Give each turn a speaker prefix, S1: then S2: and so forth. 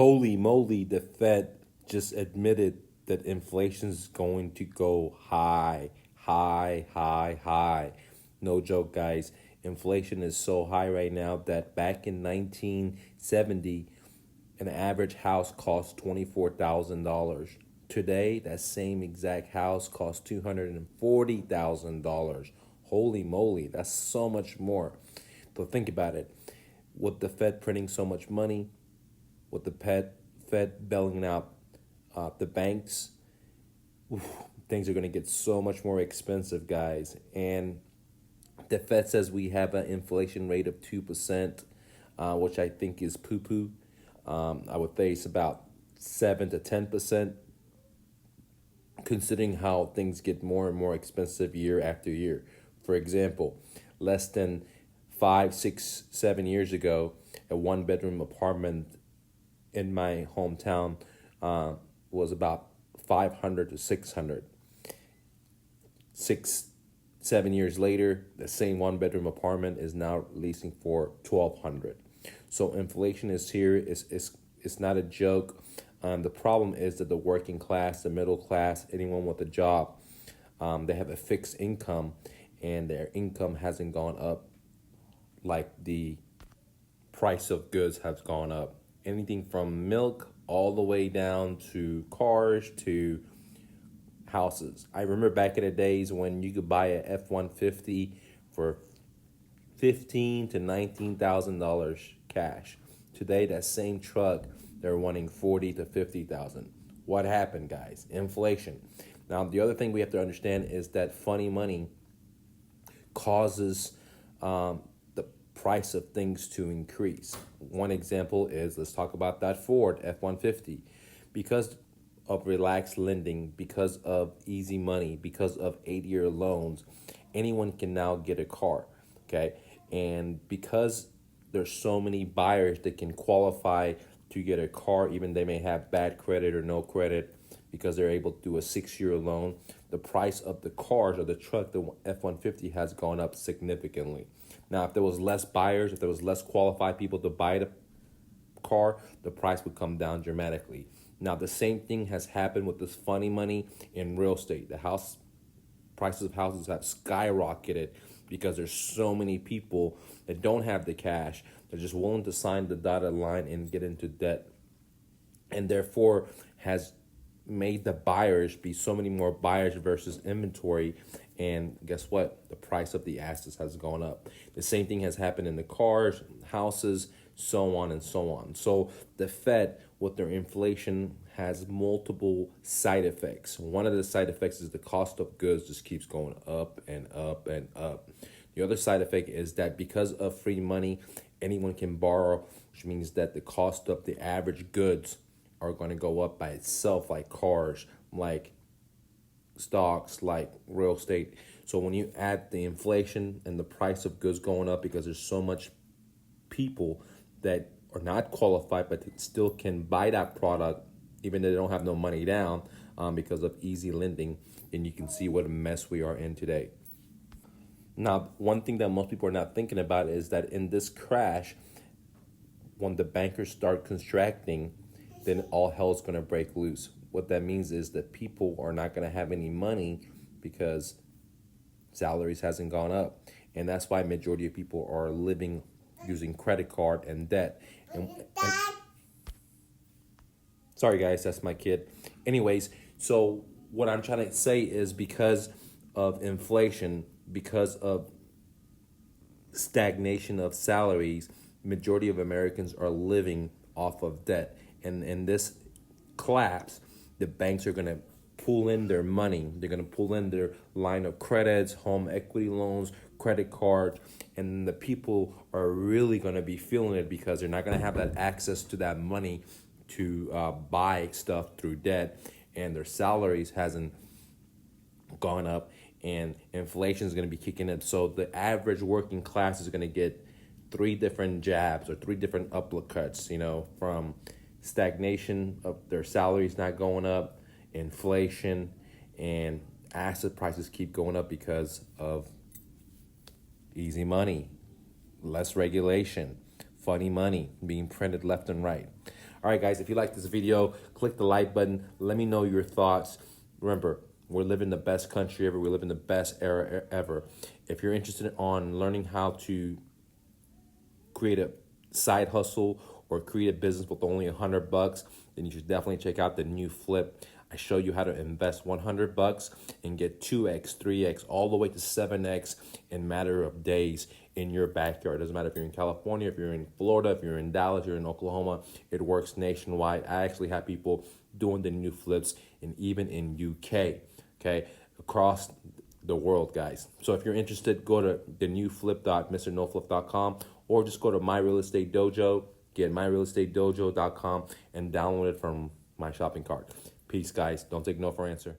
S1: Holy moly, the Fed just admitted that inflation is going to go high, high, high, high. No joke, guys. Inflation is so high right now that back in 1970, an average house cost $24,000. Today, that same exact house costs $240,000. Holy moly, that's so much more. So think about it. With the Fed printing so much money, with the Fed bailing out the banks, things are going to get so much more expensive, guys. And the Fed says we have an inflation rate of 2%, which I think is poo poo. I would say it's about 7 to 10%, considering how things get more and more expensive year after year. For example, less than 5, 6, 7 years ago, a one-bedroom apartment in my hometown was about 500 to 600. 6, 7 years later, the same one-bedroom apartment is now leasing for 1,200. So inflation is here. It's not a joke. The problem is that the working class, the middle class, anyone with a job, they have a fixed income, and their income hasn't gone up like the price of goods has gone up. Anything from milk all the way down to cars to houses. I remember back in the days when you could buy a F-150 for $15,000 to $19,000 cash. Today, that same truck, they're wanting 40 to 50,000. What happened, guys? Inflation. Now, the other thing we have to understand is that funny money causes the price of things to increase. One example is, let's talk about that Ford F-150. Because of relaxed lending, because of easy money, because of 8-year loans, anyone can now get a car, okay? And because there's so many buyers that can qualify to get a car, even they may have bad credit or no credit, because they're able to do a 6-year loan, the price of the cars or the truck, the F-150, has gone up significantly. Now, if there was less buyers, if there was less qualified people to buy the car, the price would come down dramatically. Now, the same thing has happened with this funny money in real estate. The house prices of houses have skyrocketed because there's so many people that don't have the cash. They're just willing to sign the dotted line and get into debt, and therefore has made the buyers be so many more buyers versus inventory. And guess what? The price of the assets has gone up. The same thing has happened in the cars, houses, so on and so on. So the Fed, with their inflation, has multiple side effects. One of the side effects is the cost of goods just keeps going up and up and up. The other side effect is that because of free money, anyone can borrow, which means that the cost of the average goods are going to go up by itself, like cars, like stocks, like real estate. So when you add the inflation and the price of goods going up because there's so much people that are not qualified but still can buy that product even though they don't have no money down because of easy lending, then you can see what a mess we are in today. Now, one thing that most people are not thinking about is that in this crash, when the bankers start contracting, then all hell's going to break loose. What that means is that people are not going to have any money because salaries hasn't gone up. And that's why majority of people are living using credit card and debt. And sorry, guys, that's my kid. Anyways, so what I'm trying to say is because of inflation, because of stagnation of salaries, majority of Americans are living off of debt. And in this collapse, the banks are going to pull in their money. They're going to pull in their line of credits, home equity loans, credit cards, and the people are really going to be feeling it because they're not going to have that access to that money to buy stuff through debt, and their salaries hasn't gone up, and inflation is going to be kicking in. So the average working class is going to get 3 different jabs or 3 different uppercuts, from stagnation of their salaries not going up, inflation, and asset prices keep going up because of easy money, less regulation, funny money being printed left and right. All right, guys, if you like this video, click the like button. Let me know your thoughts. Remember, we're living the best country ever. We live in the best era ever. If you're interested on learning how to create a side hustle or create a business with only $100, then you should definitely check out the new flip. I show you how to invest $100 and get 2x, 3x, all the way to 7x in a matter of days in your backyard. It doesn't matter if you're in California, if you're in Florida, if you're in Dallas, you're in Oklahoma. It works nationwide. I actually have people doing the new flips and even in UK, okay, across the world, guys. So if you're interested, go to thenewflip.mrnoflip.com or just go to My Real Estate Dojo, get myrealestatedojo.com and download it from my shopping cart. Peace, guys. Don't take no for an answer.